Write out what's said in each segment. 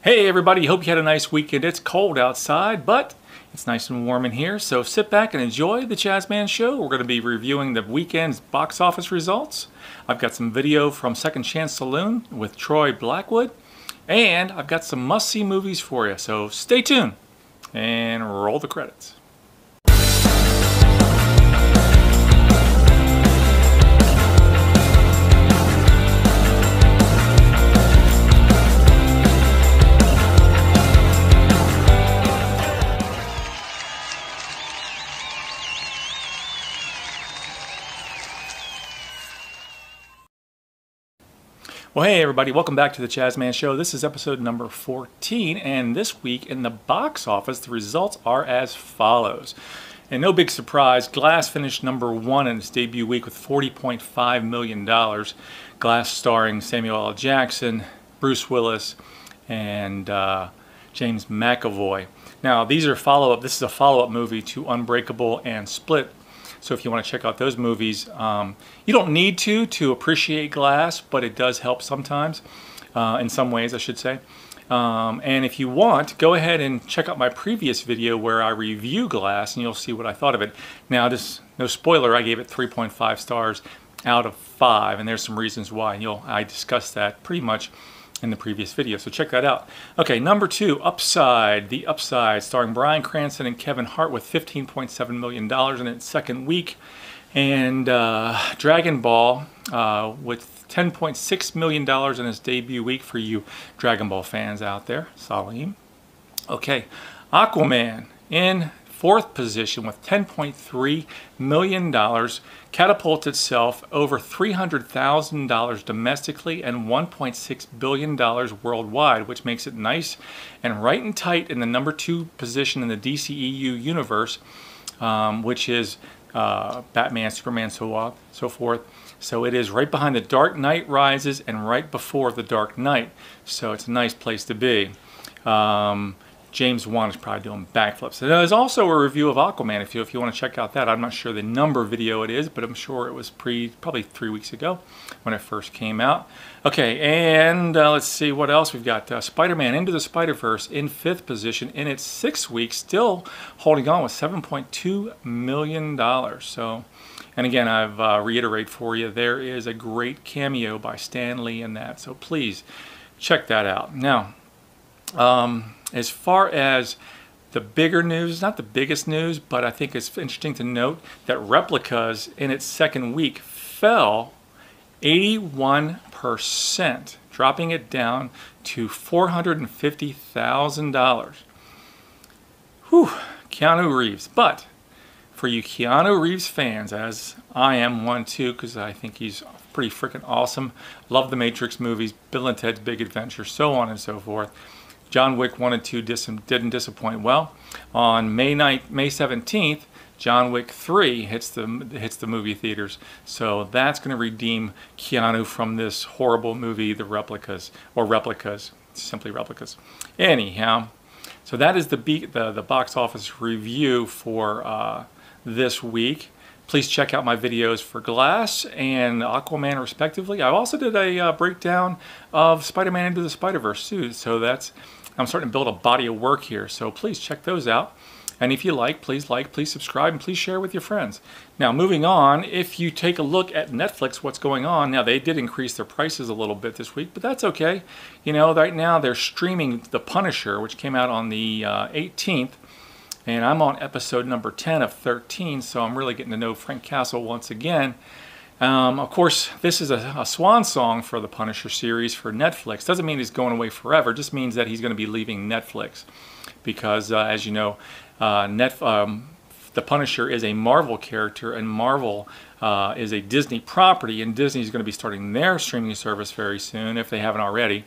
Hey everybody, hope you had a nice weekend. It's cold outside, but it's nice and warm in here, so sit back and enjoy the Jazzman Show. We're going to be reviewing the weekend's box office results. I've got some video from Second Chance Saloon with Troy Blackwood, and I've got some must-see movies for you, so stay tuned and roll the credits. Well, hey everybody, welcome back to the Jazzman Show. This is episode number 14, and this week in the box office, the results are as follows. And no big surprise, Glass finished number one in its debut week with $40.5 million. Glass starring Samuel L. Jackson, Bruce Willis, and James McAvoy. Now, this is a follow-up movie to Unbreakable and Split. So if you want to check out those movies, you don't need to appreciate Glass, but it does help sometimes, in some ways I should say. And if you want, go ahead and check out my previous video where I review Glass and you'll see what I thought of it. Now, no spoiler, I gave it 3.5 stars out of 5, and there's some reasons why. I discussed that pretty much in the previous video, so check that out. Okay, number 2, Upside. The Upside, starring Bryan Cranston and Kevin Hart, with $15.7 million in its second week, and Dragon Ball with $10.6 million in its debut week for you Dragon Ball fans out there. Salim. Okay, Aquaman in fourth position with $10.3 million, catapults itself over $300,000 domestically and $1.6 billion worldwide, which makes it nice and right and tight in the number 2 position in the DCEU universe, which is Batman, Superman, so forth. So it is right behind The Dark Knight Rises and right before The Dark Knight. So it's a nice place to be. James Wan is probably doing backflips. And there's also a review of Aquaman if you want to check out that. I'm not sure the number video it is, but I'm sure it was probably 3 weeks ago when it first came out. Okay, and let's see what else we've got. Spider-Man Into the Spider-Verse in 5th position in its 6th week, still holding on with $7.2 million. So, and again, I've reiterate for you, there is a great cameo by Stan Lee in that. So please check that out. Now, as far as the bigger news, not the biggest news, but I think it's interesting to note that Replicas in its second week fell 81%, dropping it down to $450,000. Whew, Keanu Reeves. But for you Keanu Reeves fans, as I am one too, because I think he's pretty freaking awesome, love the Matrix movies, Bill and Ted's Big Adventure, so on and so forth. John Wick 1 and 2 didn't disappoint. Well, on May 17th, John Wick 3 hits the movie theaters. So that's going to redeem Keanu from this horrible movie, The Replicas, or Replicas, simply Replicas. Anyhow, so that is the box office review for this week. Please check out my videos for Glass and Aquaman respectively. I also did a breakdown of Spider-Man Into the Spider-Verse too. So I'm starting to build a body of work here. So please check those out. And if you like, please subscribe, and please share with your friends. Now, moving on, if you take a look at Netflix, what's going on. Now, they did increase their prices a little bit this week, but that's okay. You know, right now they're streaming The Punisher, which came out on the 18th. And I'm on episode number 10 of 13, so I'm really getting to know Frank Castle once again. Of course, this is a swan song for the Punisher series for Netflix. Doesn't mean he's going away forever, just means that he's going to be leaving Netflix. Because, as you know, the Punisher is a Marvel character, and Marvel is a Disney property, and Disney's going to be starting their streaming service very soon, if they haven't already.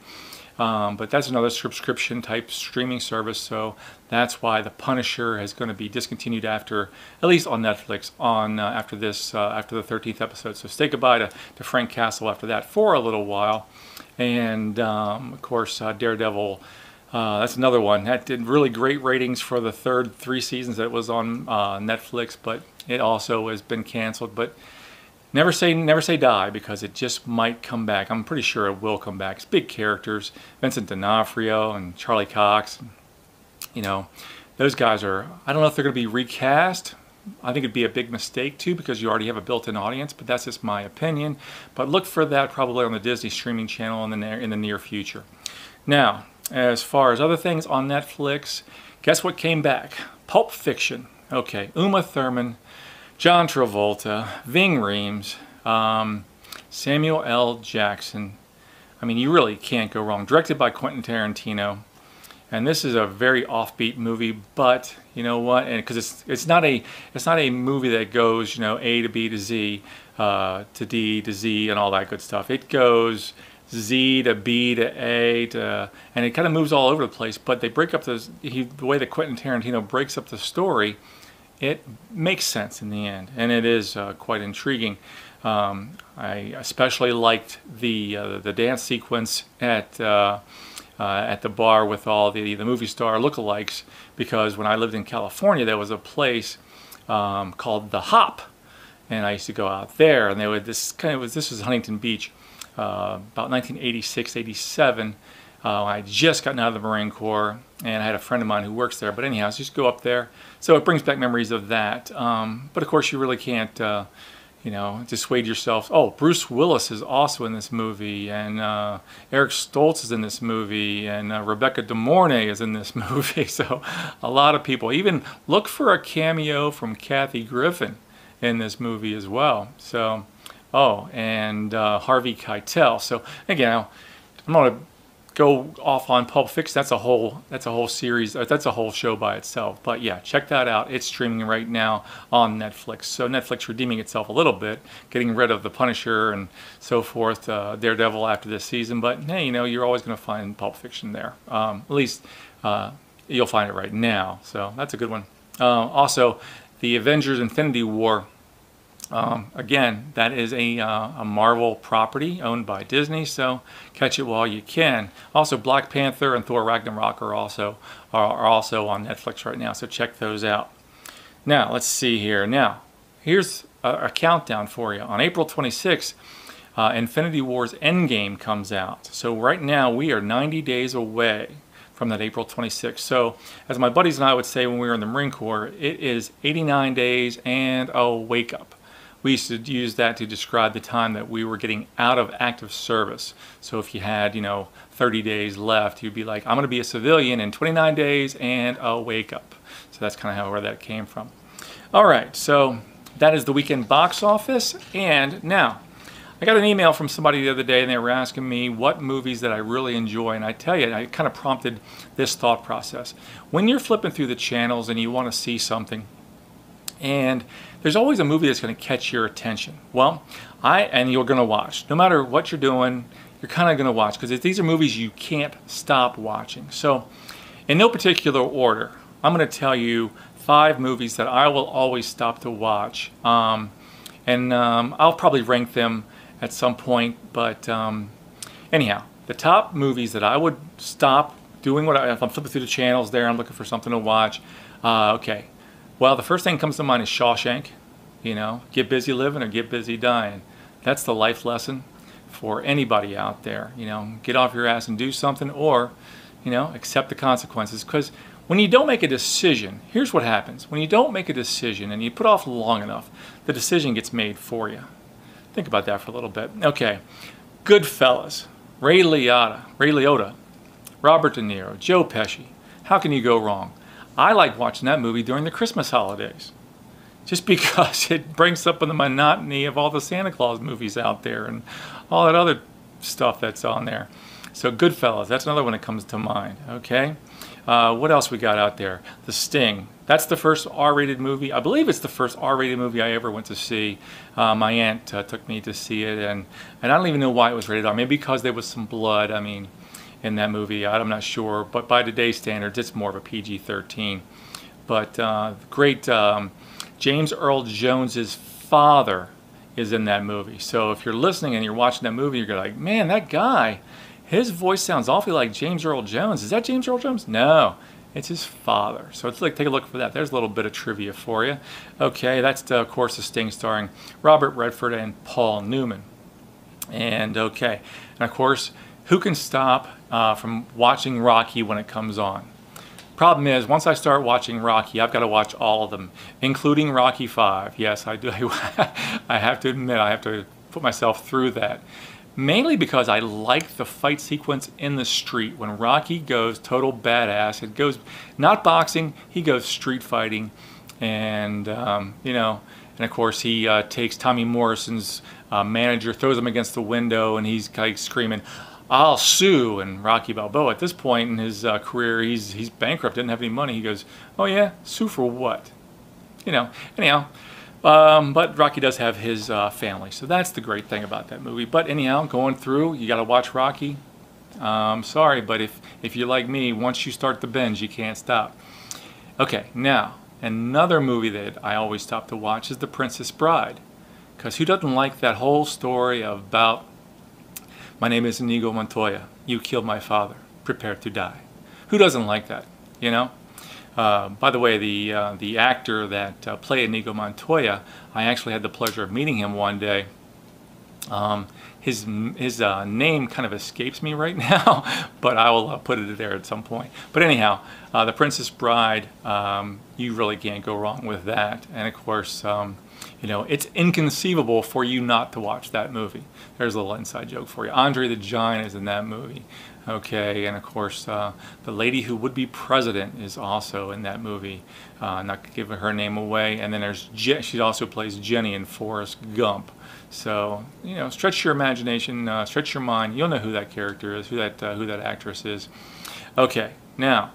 But that's another subscription type streaming service, so that's why The Punisher is going to be discontinued after, at least on Netflix, after the 13th episode. So say goodbye to Frank Castle after that for a little while. And of course, Daredevil, that's another one that did really great ratings for the 3 seasons that it was on Netflix, but it also has been canceled. But never say die, because it just might come back. I'm pretty sure it will come back. It's big characters, Vincent D'Onofrio and Charlie Cox. You know, those guys are, I don't know if they're going to be recast. I think it'd be a big mistake too, because you already have a built-in audience, but that's just my opinion. But look for that probably on the Disney streaming channel in the near future. Now, as far as other things on Netflix, guess what came back? Pulp Fiction. Okay, Uma Thurman, John Travolta, Ving Rhames, Samuel L. Jackson. I mean, you really can't go wrong. Directed by Quentin Tarantino. And this is a very offbeat movie, but you know what? And because it's not a movie that goes, you know, A to B to Z, to D to Z and all that good stuff. It goes Z to B to A to, and it kind of moves all over the place. But they break up the way that Quentin Tarantino breaks up the story. It makes sense in the end, and it is quite intriguing. I especially liked the dance sequence at the bar with all the movie star lookalikes, because when I lived in California, there was a place called The Hop, and I used to go out there, and this was Huntington Beach, about 1986, 87. I just gotten out of the Marine Corps, and I had a friend of mine who works there. But anyhow, so just go up there. So it brings back memories of that. But of course, you really can't, you know, dissuade yourself. Oh, Bruce Willis is also in this movie, and Eric Stoltz is in this movie, and Rebecca De Mornay is in this movie. So a lot of people. Even look for a cameo from Kathy Griffin in this movie as well. So, oh, and Harvey Keitel. So again, I'm not going to go off on Pulp Fiction. That's a whole series. That's a whole show by itself. But yeah, check that out. It's streaming right now on Netflix. So Netflix redeeming itself a little bit, getting rid of The Punisher and so forth, Daredevil after this season. But hey, you know, you're always going to find Pulp Fiction there. At least you'll find it right now. So that's a good one. Also, the Avengers Infinity War. Again, that is a Marvel property owned by Disney, so catch it while you can. Also, Black Panther and Thor Ragnarok are also on Netflix right now, so check those out. Now, let's see here. Now, here's a countdown for you. On April 26th, Infinity War's Endgame comes out. So right now, we are 90 days away from that April 26th. So, as my buddies and I would say when we were in the Marine Corps, it is 89 days and a wake up. We used to use that to describe the time that we were getting out of active service. So if you had, you know, 30 days left, you'd be like, I'm going to be a civilian in 29 days and a wake up. So that's kind of where that came from. All right, so that is the weekend box office. And now, I got an email from somebody the other day, and they were asking me what movies that I really enjoy. And I tell you, I kind of prompted this thought process. When you're flipping through the channels and you want to see something, and there's always a movie that's going to catch your attention. Well, and you're going to watch. No matter what you're doing, you're kind of going to watch, because these are movies you can't stop watching. So, in no particular order, I'm going to tell you 5 movies that I will always stop to watch. I'll probably rank them at some point. But anyhow, the top movies that I would stop doing if I'm flipping through the channels there, I'm looking for something to watch. Okay. Well, the first thing that comes to mind is Shawshank. You know, get busy living or get busy dying. That's the life lesson for anybody out there. You know, get off your ass and do something, or, you know, accept the consequences. Because when you don't make a decision, here's what happens. When you don't make a decision and you put off long enough, the decision gets made for you. Think about that for a little bit. Okay, Goodfellas, Ray Liotta, Robert De Niro, Joe Pesci. How can you go wrong? I like watching that movie during the Christmas holidays, just because it brings up the monotony of all the Santa Claus movies out there and all that other stuff that's on there. So Goodfellas, that's another one that comes to mind. Okay, what else we got out there? The Sting. That's the first R-rated movie. I believe it's the first R-rated movie I ever went to see. My aunt took me to see it, and I don't even know why it was rated R. Maybe because there was some blood. I mean, in that movie, I'm not sure, but by today's standards, it's more of a PG-13. But great, James Earl Jones's father is in that movie. So if you're listening and you're watching that movie, you're like, man, that guy, his voice sounds awfully like James Earl Jones. Is that James Earl Jones? No, It's his father. So it's like, take a look for that. There's a little bit of trivia for you. Okay, that's of course the Sting starring Robert Redford and Paul Newman. And okay, and of course, who can stop from watching Rocky when it comes on? Problem is, once I start watching Rocky, I've got to watch all of them, including Rocky 5. Yes, I do. I have to admit, I have to put myself through that. Mainly because I like the fight sequence in the street. When Rocky goes total badass, it goes not boxing, he goes street fighting. And, you know, and of course he takes Tommy Morrison's manager, throws him against the window, and he's like screaming, "I'll sue." And Rocky Balboa, at this point in his career, he's bankrupt, didn't have any money. He goes, "Oh yeah, sue for what?" You know, anyhow. But Rocky does have his family, so that's the great thing about that movie. But anyhow, going through, you got to watch Rocky. Sorry, but if you're like me, once you start the binge, you can't stop. Okay, now, another movie that I always stop to watch is The Princess Bride. Because who doesn't like that whole story about, "My name is Inigo Montoya, you killed my father, prepare to die." Who doesn't like that, you know? By the way, the actor that played Inigo Montoya, I actually had the pleasure of meeting him one day. His name kind of escapes me right now, but I will put it there at some point. But anyhow, The Princess Bride, you really can't go wrong with that. And of course, you know, it's inconceivable for you not to watch that movie. There's a little inside joke for you. Andre the Giant is in that movie. Okay, and of course, the lady who would be president is also in that movie. Not giving her name away. And then there's she also plays Jenny in Forrest Gump. So, you know, stretch your imagination, stretch your mind. You'll know who that character is, who that actress is. Okay, now,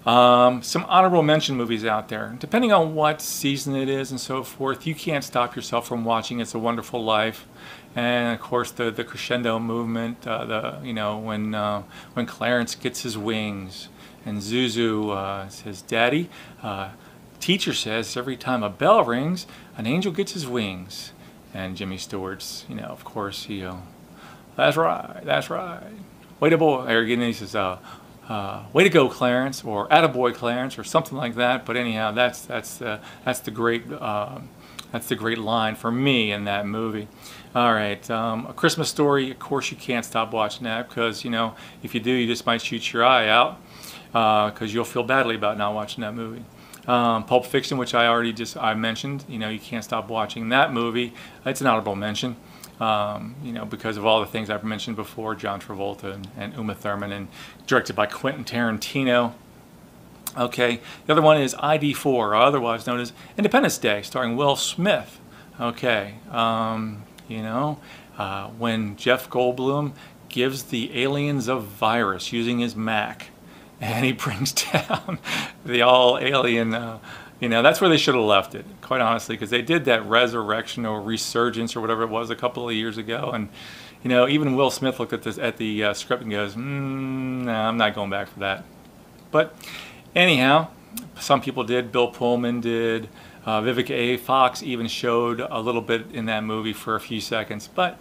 some honorable mention movies out there. Depending on what season it is and so forth, you can't stop yourself from watching It's a Wonderful Life. And of course, the crescendo movement, you know, when Clarence gets his wings, and Zuzu says, "Daddy, teacher says every time a bell rings, an angel gets his wings." And Jimmy Stewart's, you know, of course, he, "That's right, that's right. Way to boy," or again, he says, "Way to go, Clarence," or "Attaboy, Clarence," or something like that. But anyhow, that's the great line for me in that movie. All right, A Christmas Story. Of course, you can't stop watching that because, you know, if you do, you just might shoot your eye out because you'll feel badly about not watching that movie. Pulp Fiction, which I mentioned. You know, you can't stop watching that movie. It's an honorable mention. You know, because of all the things I've mentioned before, John Travolta and Uma Thurman, and directed by Quentin Tarantino. Okay, the other one is ID4, or otherwise known as Independence Day, starring Will Smith. Okay, you know, when Jeff Goldblum gives the aliens a virus using his Mac, and he brings down the all-alien, you know, that's where they should have left it, quite honestly, because they did that resurrection or resurgence or whatever it was a couple of years ago, and you know, even Will Smith looked at the script and goes, "Nah, I'm not going back for that." But anyhow, some people did. Bill Pullman did. Vivica A. Fox even showed a little bit in that movie for a few seconds. But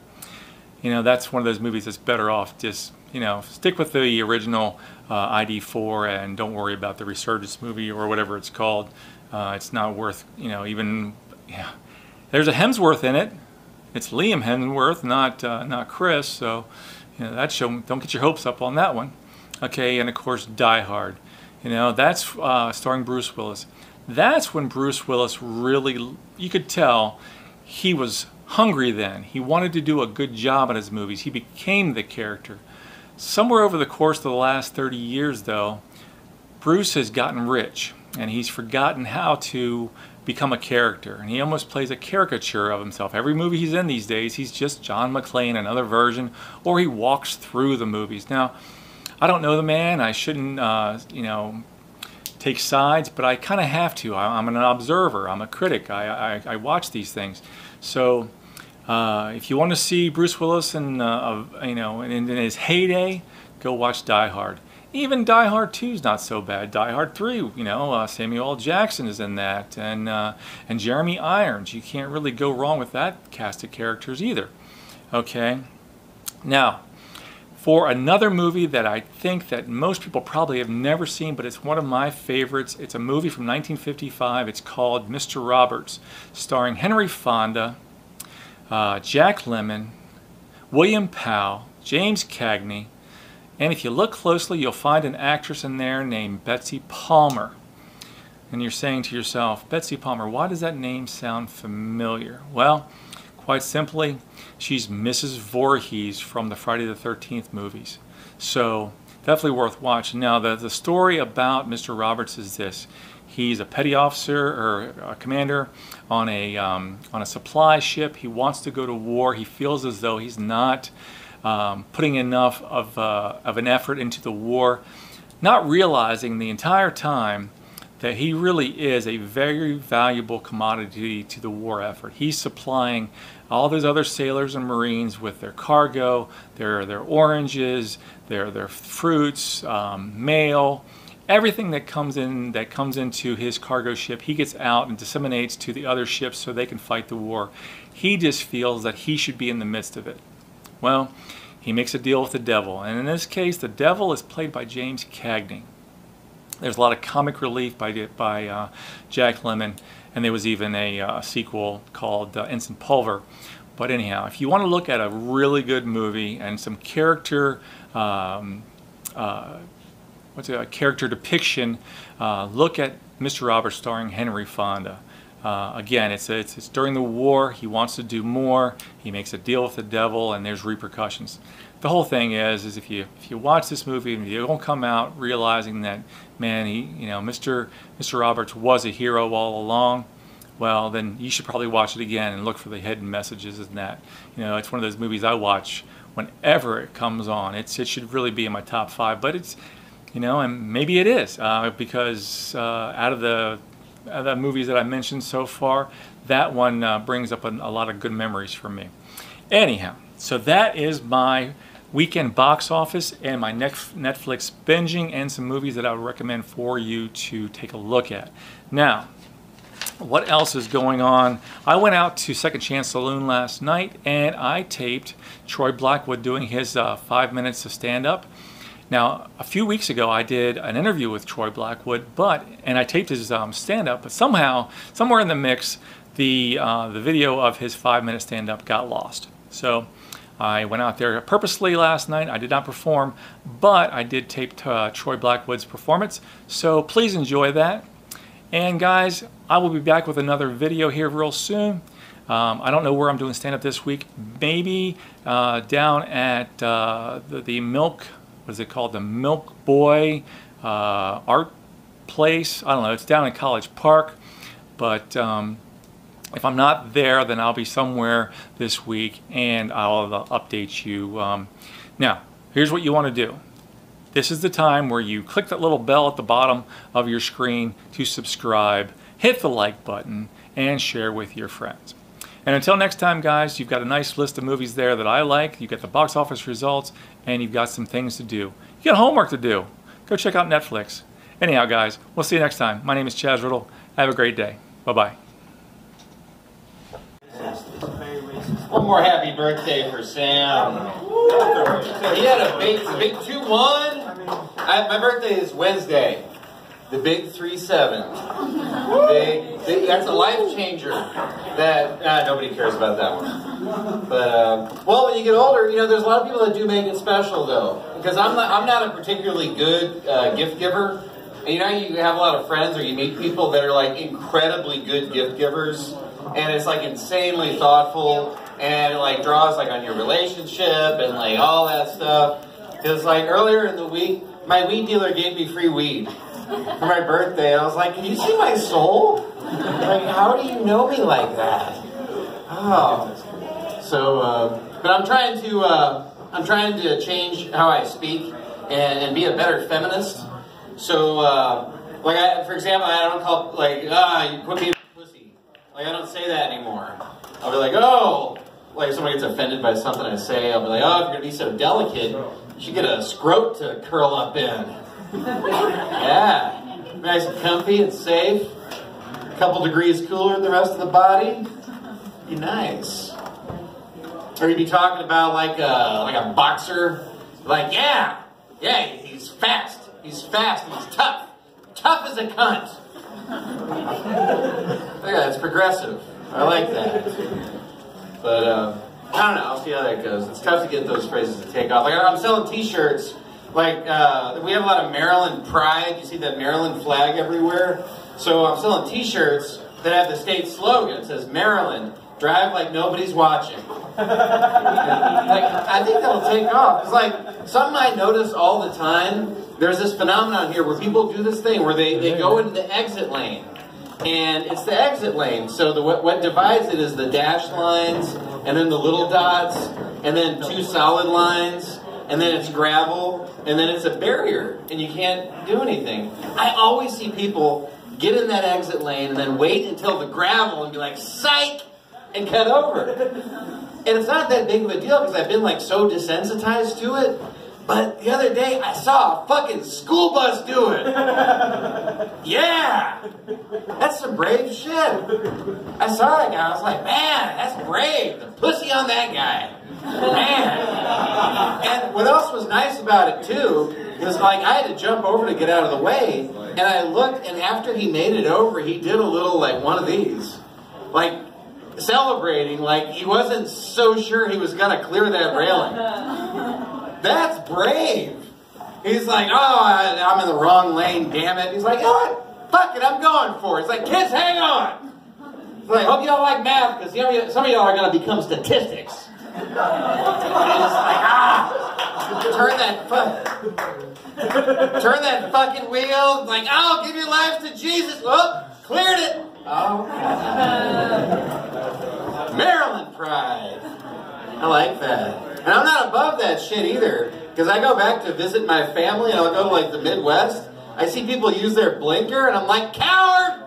you know, that's one of those movies that's better off just, you know, stick with the original ID4 and don't worry about the resurgence movie or whatever it's called. It's not worth, you know, even, yeah. There's a Hemsworth in it. It's Liam Hemsworth, not Chris. So, you know, that show, don't get your hopes up on that one. Okay, and of course, Die Hard. You know, that's starring Bruce Willis. That's when Bruce Willis really, you could tell he was hungry then. He wanted to do a good job in his movies. He became the character. Somewhere over the course of the last 30 years, though, Bruce has gotten rich, and he's forgotten how to become a character. And he almost plays a caricature of himself. Every movie he's in these days, he's just John McClane, another version, or he walks through the movies. Now, I don't know the man. I shouldn't, you know, take sides, but I kind of have to. I'm an observer. I'm a critic. I watch these things. So if you want to see Bruce Willis in, you know, in his heyday, go watch Die Hard. Even Die Hard 2 is not so bad. Die Hard 3, you know, Samuel L. Jackson is in that, and Jeremy Irons. You can't really go wrong with that cast of characters either. Okay, now, for another movie that I think that most people probably have never seen, but it's one of my favorites. It's a movie from 1955. It's called Mr. Roberts, starring Henry Fonda, Jack Lemmon, William Powell, James Cagney, and if you look closely, you'll find an actress in there named Betsy Palmer. And you're saying to yourself, Betsy Palmer, why does that name sound familiar? Well, quite simply, she's Mrs. Voorhees from the Friday the 13th movies. So definitely worth watching. Now, the story about Mr. Roberts is this. He's a petty officer or a commander on a supply ship. He wants to go to war. He feels as though he's not putting enough of an effort into the war, not realizing the entire time that he really is a very valuable commodity to the war effort. He's supplying all those other sailors and Marines with their cargo, their oranges, their fruits, mail, everything that comes into his cargo ship. He gets out and disseminates to the other ships so they can fight the war. He just feels that he should be in the midst of it. Well, he makes a deal with the devil, and in this case, the devil is played by James Cagney. There's a lot of comic relief by Jack Lemmon, and there was even a sequel called Ensign Pulver. But anyhow, if you want to look at a really good movie and some character, character depiction, look at Mr. Roberts starring Henry Fonda. Again, it's during the war. He wants to do more. He makes a deal with the devil, and there's repercussions. The whole thing is if you watch this movie and you don't come out realizing that, man, Mr. Roberts was a hero all along, well, then you should probably watch it again and look for the hidden messages in that. It's one of those movies I watch whenever it comes on. It should really be in my top 5, but it's, and maybe it is because out of the movies that I mentioned so far, that one brings up a lot of good memories for me. Anyhow, so that is my weekend box office and my Netflix binging and some movies that I would recommend for you to take a look at. Now, what else is going on? I went out to Second Chance Saloon last night and I taped Troy Blackwood doing his 5 minutes of stand-up. Now, a few weeks ago, I did an interview with Troy Blackwood, and I taped his stand-up, but somehow, somewhere in the mix, the video of his 5-minute stand-up got lost. So I went out there purposely last night. I did not perform, but I did tape Troy Blackwood's performance. So please enjoy that. And guys, I will be back with another video here real soon. I don't know where I'm doing stand-up this week. Maybe down at the Milk, what is it called? The Milk Boy Art Place. I don't know. It's down in College Park. But if I'm not there, then I'll be somewhere this week, and I'll update you. Now, here's what you want to do. This is the time where you click that little bell at the bottom of your screen to subscribe, hit the like button, and share with your friends. And until next time, guys, you've got a nice list of movies there that I like. You've got the box office results, and you've got some things to do. You got homework to do. Go check out Netflix. Anyhow, guys, we'll see you next time. My name is Chaz Riddle. Have a great day. Bye-bye. One more happy birthday for Sam. He had a big 2-1. My birthday is Wednesday. The big 3-7. That's a life changer. That nobody cares about that one. But well, when you get older, there's a lot of people that do make it special though. Because I'm not a particularly good gift giver. And you have a lot of friends or you meet people that are like incredibly good gift givers, and it's like insanely thoughtful, and it like draws like on your relationship and like all that stuff. Because like earlier in the week, my weed dealer gave me free weed for my birthday. I was like, can you see my soul? Like, how do you know me like that? Oh. So, but I'm trying to change how I speak and be a better feminist. So, for example, I don't call, you put me in a pussy. Like, I don't say that anymore. I'll be like, oh, like somebody gets offended by something I say, I'll be like, oh, if you're going to be so delicate, you should get a scrote to curl up in. Yeah. Nice and comfy and safe. A couple degrees cooler than the rest of the body. Be nice. Or you'd be talking about like a boxer, Like, yeah, he's fast. He's fast. He's tough. Tough as a cunt. Yeah, it's progressive. I like that. But I don't know. I'll see how that goes. It's tough to get those phrases to take off. Like I'm selling T-shirts. Like we have a lot of Maryland pride. You see that Maryland flag everywhere. So I'm selling T-shirts that have the state slogan. It says Maryland, drive like nobody's watching. Like I think that'll take off. It's like something I notice all the time. There's this phenomenon here where people do this thing where they go into the exit lane. And it's the exit lane. So what divides it is the dashed lines, and then the little dots, and then 2 solid lines, and then it's gravel, and then it's a barrier, and you can't do anything. I always see people get in that exit lane and then wait until the gravel and be like, psych, and cut over. And it's not that big of a deal because I've been like so desensitized to it. But the other day, I saw a fucking school bus do it. Yeah! That's some brave shit. I saw that guy, I was like, man, that's brave. The pussy on that guy. Man. And what else was nice about it, too, was like, I had to jump over to get out of the way, and I looked, and after he made it over, he did a little, like, one of these. Like, celebrating, like he wasn't so sure he was going to clear that railing. That's brave. He's like, oh, I'm in the wrong lane, damn it. He's like, you know what? Fuck it, I'm going for it. It's like, kids, hang on. He's like, hope y'all like math, because some of y'all are going to become statistics. And it's like, turn that fucking wheel. Like, oh, give your life to Jesus. Whoop, cleared it. Oh. Maryland pride. I like that. And I'm not above that shit either. Because I go back to visit my family and I'll go to like the Midwest. I see people use their blinker and I'm like, coward!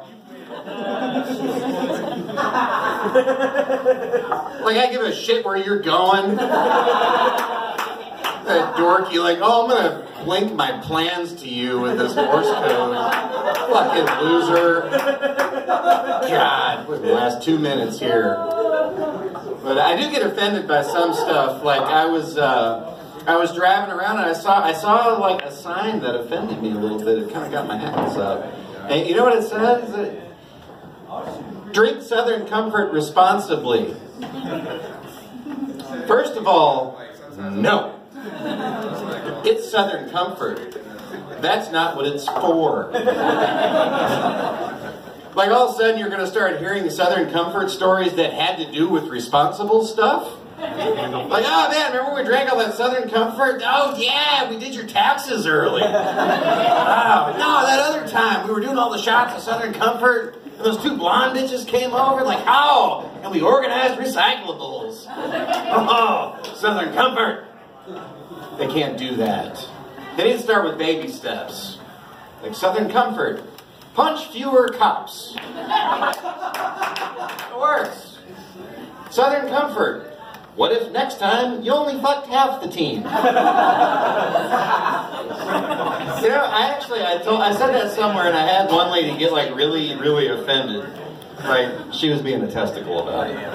Like I give a shit where you're going. That dorky, like, oh, I'm gonna blink my plans to you with this Morse code. Fucking loser. God, look at the last 2 minutes here. But I do get offended by some stuff. Like I was driving around and I saw like a sign that offended me a little bit. It kind of got my hands up. And you know what it says? Drink Southern Comfort responsibly. First of all, no. It's Southern Comfort. That's not what it's for. Like all of a sudden you're going to start hearing Southern Comfort stories that had to do with responsible stuff. Like, oh man, remember we drank all that Southern Comfort? Oh yeah, we did your taxes early. Oh, no, that other time we were doing all the shots of Southern Comfort and those 2 blonde bitches came over like, how? And we organized recyclables. Oh, Southern Comfort. They can't do that. They need to start with baby steps. Like Southern Comfort. Punch fewer cops. It works. Southern Comfort. What if next time you only fucked half the team? You know, I said that somewhere and I had one lady get like really, really offended. Like she was being a testicle about it. And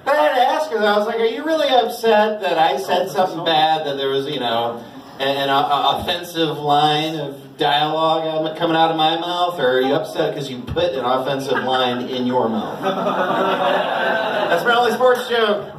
I had to ask her, I was like, are you really upset that I said something bad, that there was, you know, an offensive line of dialogue coming out of my mouth, or are you upset because you put an offensive line in your mouth? That's my only sports joke.